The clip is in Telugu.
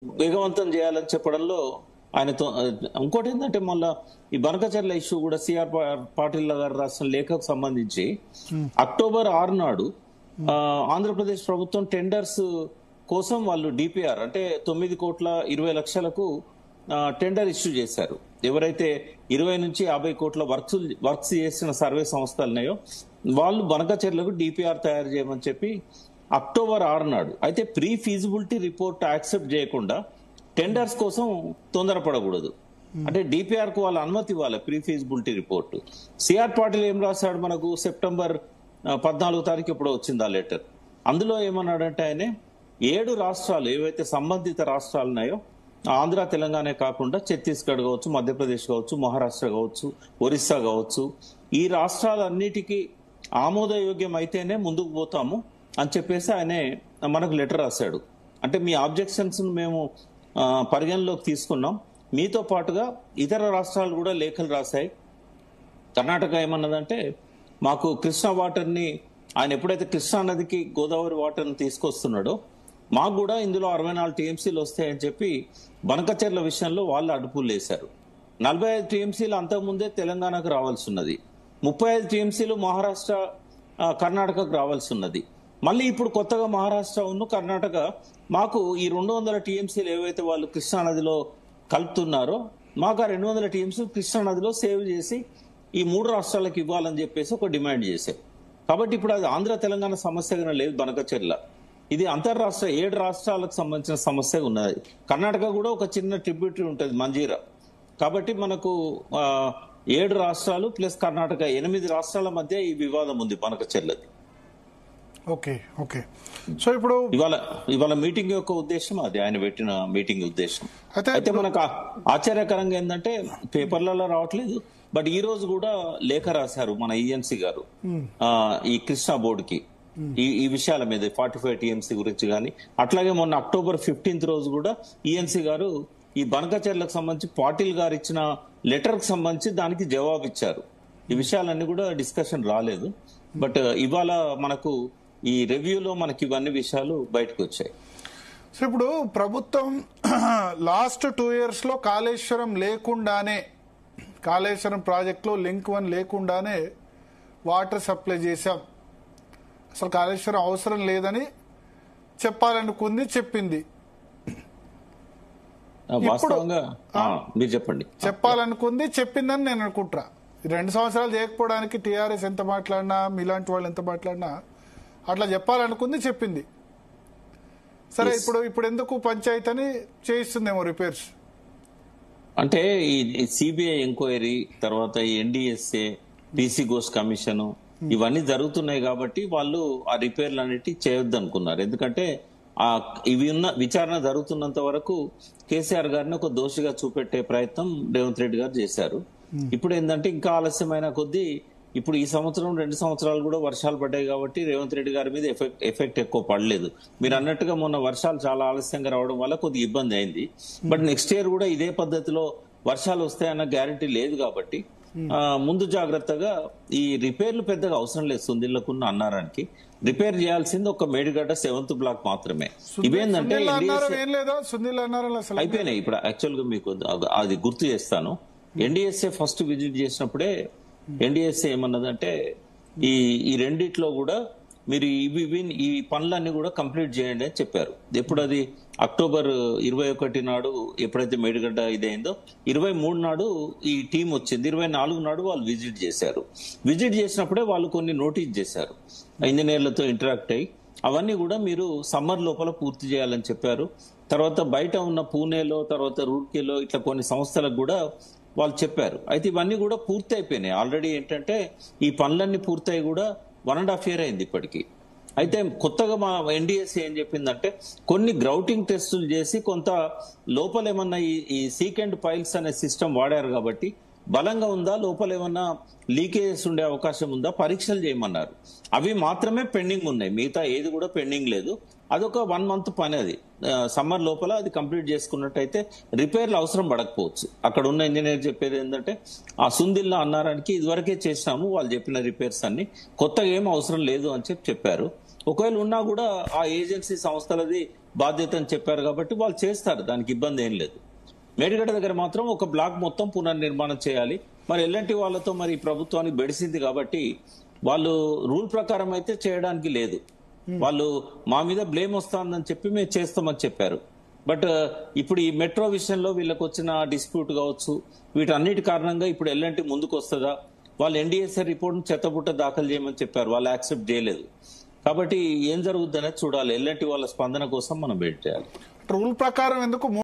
వేగవంతం చేయాలని చెప్పడంలో ఆయనతో ఇంకోటి ఏంటంటే మళ్ళా ఈ బనకచర్ల ఇష్యూ కూడా సిఆర్ పాటిల్ గారు రాసిన లేఖకు సంబంధించి అక్టోబర్ 6 నాడు ఆంధ్రప్రదేశ్ ప్రభుత్వం టెండర్స్ కోసం వాళ్ళు డిపిఆర్ అంటే 9,20,00,000కు టెండర్ ఇష్యూ చేశారు. ఎవరైతే 20 నుంచి 50 కోట్ల వర్క్స్ చేసిన సర్వే సంస్థలు ఉన్నాయో వాళ్ళు బనకచర్లకు డిపిఆర్ తయారు చేయమని చెప్పి అక్టోబర్ 6 నాడు. అయితే ప్రీ ఫీజిబిలిటీ రిపోర్ట్ యాక్సెప్ట్ చేయకుండా టెండర్స్ కోసం తొందరపడకూడదు అంటే డిపిఆర్ కు వాళ్ళు అనుమతి ఇవ్వాలి. Pre feasibility report CR Patil ఏం రాశాడు మనకు సెప్టెంబర్ 14 తారీఖు ఎప్పుడో వచ్చింది ఆ లెటర్. అందులో ఏమన్నాడంటే ఆయన 7 రాష్ట్రాలు ఏవైతే సంబంధిత రాష్ట్రాలు ఉన్నాయో ఆంధ్ర తెలంగాణ కాకుండా ఛత్తీస్గఢ్ కావచ్చు, మధ్యప్రదేశ్ కావచ్చు, మహారాష్ట్ర కావచ్చు, ఒరిస్సా కావచ్చు, ఈ రాష్ట్రాలన్నిటికీ ఆమోదయోగ్యం అయితేనే ముందుకు పోతాము అని చెప్పేసి ఆయన మనకు లెటర్ రాశాడు. అంటే మీ ఆబ్జెక్షన్స్ మేము పరిగణలోకి తీసుకున్నాం, మీతో పాటుగా ఇతర రాష్ట్రాలు కూడా లేఖలు రాశాయి. కర్ణాటక ఏమన్నదంటే మాకు కృష్ణా వాటర్ని ఆయన ఎప్పుడైతే కృష్ణా నదికి గోదావరి వాటర్ని తీసుకొస్తున్నాడో మాకు కూడా ఇందులో 64 టీఎంసీలు వస్తాయని చెప్పి బనకచెర్ల విషయంలో వాళ్ళు అడుపులు వేశారు. 45 టీఎంసీలు అంతకుముందే తెలంగాణకు రావాల్సి ఉన్నది, 35 టీఎంసీలు మహారాష్ట్ర కర్ణాటకకు రావాల్సి ఉన్నది. మళ్ళీ ఇప్పుడు కొత్తగా మహారాష్ట్ర ఉన్న కర్ణాటక మాకు ఈ 200 టీఎంసీలు ఏవైతే వాళ్ళు కృష్ణా నదిలో కలుపుతున్నారో మాకు ఆ 200 టీఎంసీలు కృష్ణా నదిలో సేవ్ చేసి ఈ 3 రాష్ట్రాలకు ఇవ్వాలని చెప్పేసి ఒక డిమాండ్ చేశారు. కాబట్టి ఇప్పుడు అది ఆంధ్ర తెలంగాణ సమస్యగా లేదు బనకచెర్ల, ఇది అంతర్రాష్ట్ర 7 రాష్ట్రాలకు సంబంధించిన సమస్య ఉన్నది. కర్ణాటక కూడా ఒక చిన్న ట్రిబ్యూటరీ ఉంటుంది మంజీరా. కాబట్టి మనకు 7 రాష్ట్రాలు ప్లస్ కర్ణాటక 8 రాష్ట్రాల మధ్య ఈ వివాదం ఉంది బనకచెర్లది. Okay okay. సో ఇప్పుడు ఇవాళ మీటింగ్ యొక్క ఉద్దేశం అది, ఆయన పెట్టిన మీటింగ్ ఉద్దేశం. అయితే మనకు ఆశ్చర్యకరంగా ఏంటంటే పేపర్లలో రావట్లేదు, బట్ ఈ రోజు కూడా లేఖ రాశారు మన ఈఎన్సీ గారు ఈ కృష్ణా బోర్డుకి ఈ విషయాల మీద 45 టీఎంసీ గురించి కానీ. అట్లాగే మొన్న అక్టోబర్ 15 రోజు కూడా ఈఎన్సీ గారు ఈ బనకచెర్లకు సంబంధించి పాటిల్ గారు ఇచ్చిన లెటర్ కి సంబంధించి దానికి జవాబు ఇచ్చారు. ఈ విషయాలన్నీ కూడా డిస్కషన్ రాలేదు, బట్ ఇవాళ మనకు ఈ రివ్యూలో మనకి ఇవన్నీ విషయాలు బయటకు వచ్చాయి. సో ఇప్పుడు ప్రభుత్వం లాస్ట్ 2 years లో కాళేశ్వరం లేకుండానే, కాళేశ్వరం ప్రాజెక్టులో లింక్ 1 లేకుండానే వాటర్ సప్లై చేశాం, అసలు కాళేశ్వరం అవసరం లేదని చెప్పాలనుకుంది, చెప్పింది. మీరు చెప్పండి. చెప్పాలనుకుంది చెప్పిందని నేను అనుకుంటా. 2 సంవత్సరాలు చేయకపోవడానికి టీఆర్ఎస్ ఎంత మాట్లాడినా, మీలాంటి వాళ్ళు ఎంత మాట్లాడినా అట్లా చెప్పాలనుకుంది చెప్పింది. సరే, ఇప్పుడు ఎందుకు పంచాయతీ అని చేయిస్తుందేమో రిపేర్స్. అంటే ఈ సిబిఐ ఎంక్వైరీ తర్వాత ఈ ఎన్డీఎస్ఏ, పీసీ ఘోష్ కమిషన్ ఇవన్నీ జరుగుతున్నాయి కాబట్టి వాళ్ళు ఆ రిపేర్లు అనేవి చేయొద్దు అనుకున్నారు. ఎందుకంటే ఇవి ఉన్న విచారణ జరుగుతున్నంత వరకు కేసీఆర్ గారిని ఒక దోషిగా చూపెట్టే ప్రయత్నం రేవంత్ రెడ్డి గారు చేశారు. ఇప్పుడు ఏంటంటే ఇంకా ఆలస్యమైన కొద్దీ ఇప్పుడు ఈ సంవత్సరం 2 సంవత్సరాలు కూడా వర్షాలు పడ్డాయి కాబట్టి రేవంత్ రెడ్డి గారి మీద ఎఫెక్ట్ ఎక్కువ పడలేదు. మీరు అన్నట్టుగా మొన్న వర్షాలు చాలా ఆలస్యంగా రావడం వల్ల కొద్దిగా ఇబ్బంది అయింది. బట్ నెక్స్ట్ ఇయర్ కూడా ఇదే పద్ధతిలో వర్షాలు వస్తాయన్న గ్యారంటీ లేదు కాబట్టి ముందు జాగ్రత్తగా ఈ రిపేర్లు పెద్దగా అవసరం లేదు. సుందిళ్లకున్న అన్నారానికి రిపేర్ చేయాల్సింది ఒక మేడిగడ్డ 7th బ్లాక్ మాత్రమే. ఇవేంటంటే అయిపోయినాయి. ఇప్పుడు యాక్చువల్ గా మీకు అది గుర్తు చేస్తాను. ఎన్డీఎస్ఏ ఫస్ట్ విజిట్ చేసినప్పుడే ఎన్డీఎస్ఏ ఏమన్నదంటే ఈ రెండిట్లో కూడా మీరు ఈ పనులన్నీ కూడా కంప్లీట్ చేయండి అని చెప్పారు. ఎప్పుడు అది అక్టోబర్ 21 నాడు ఎప్పుడైతే మేడిగడ్డ ఇదైందో 23 నాడు ఈ టీం వచ్చింది, 24 నాడు వాళ్ళు విజిట్ చేశారు. విజిట్ చేసినప్పుడే వాళ్ళు కొన్ని నోటీస్ చేశారు, ఇంజనీర్లతో ఇంటరాక్ట్ అయ్యి అవన్నీ కూడా మీరు సమ్మర్ లోపల పూర్తి చేయాలని చెప్పారు. తర్వాత బయట ఉన్న పూణేలో, తర్వాత రూర్కీలో ఇట్లా కొన్ని సంస్థలకు కూడా వాళ్ళు చెప్పారు. అయితే ఇవన్నీ కూడా పూర్తి అయిపోయినాయి ఆల్రెడీ. ఏంటంటే ఈ పనులన్నీ పూర్తయి కూడా 1.5 year అయింది ఇప్పటికీ. అయితే కొత్తగా మా ఎన్డీఎస్ ఏం చెప్పిందంటే కొన్ని గ్రౌటింగ్ టెస్టులు చేసి కొంత లోపల ఏమన్నా ఈ సీకెండ్ పైల్స్ అనే సిస్టమ్ వాడారు కాబట్టి బలంగా ఉందా, లోపల ఏమన్నా లీకేజెస్ ఉండే అవకాశం ఉందా పరీక్షలు చేయమన్నారు. అవి మాత్రమే పెండింగ్ ఉన్నాయి, మిగతా ఏది కూడా పెండింగ్ లేదు. అదొక 1 month పని. అది సమ్మర్ లోపల అది కంప్లీట్ చేసుకున్నట్టయితే రిపేర్లు అవసరం పడకపోవచ్చు. అక్కడ ఉన్న ఇంజనీర్ చెప్పేది ఏంటంటే ఆ సుందిల్లా అన్నారానికి ఇదివరకే చేసినాము, వాళ్ళు చెప్పిన రిపేర్స్ అన్ని, కొత్తగా ఏం అవసరం లేదు అని చెప్పారు. ఒకవేళ ఉన్నా కూడా ఆ ఏజెన్సీ సంస్థలది బాధ్యత అని చెప్పారు కాబట్టి వాళ్ళు చేస్తారు, దానికి ఇబ్బంది ఏం లేదు. మేడిగడ్డ దగ్గర మాత్రం ఒక బ్లాక్ మొత్తం పునర్నిర్మాణం చేయాలి. మరి ఎల్ఎన్టీ వాళ్ళతో మరి ప్రభుత్వానికి బెడిసింది కాబట్టి వాళ్ళు రూల్ ప్రకారం అయితే చేయడానికి లేదు. వాళ్ళు మా మీద బ్లేమ్ వస్తుందని చెప్పి మేము చేస్తామని చెప్పారు. బట్ ఇప్పుడు ఈ మెట్రో విషయంలో వీళ్ళకి వచ్చిన డిస్ప్యూట్ కావచ్చు, వీటన్నిటి కారణంగా ఇప్పుడు ఎల్ఎన్టీ ముందుకు వస్తుందా, వాళ్ళు ఎన్డీఎస్ఏ రిపోర్ట్ చెత్తబుట్ట దాఖలు చేయమని చెప్పారు, వాళ్ళు యాక్సెప్ట్ చేయలేదు. కాబట్టి ఏం జరుగుద్ది అనేది చూడాలి. ఎల్ఎన్టీ వాళ్ళ స్పందన కోసం మనం వెయిట్ చేయాలి. రూల్ ప్రకారం ఎందుకు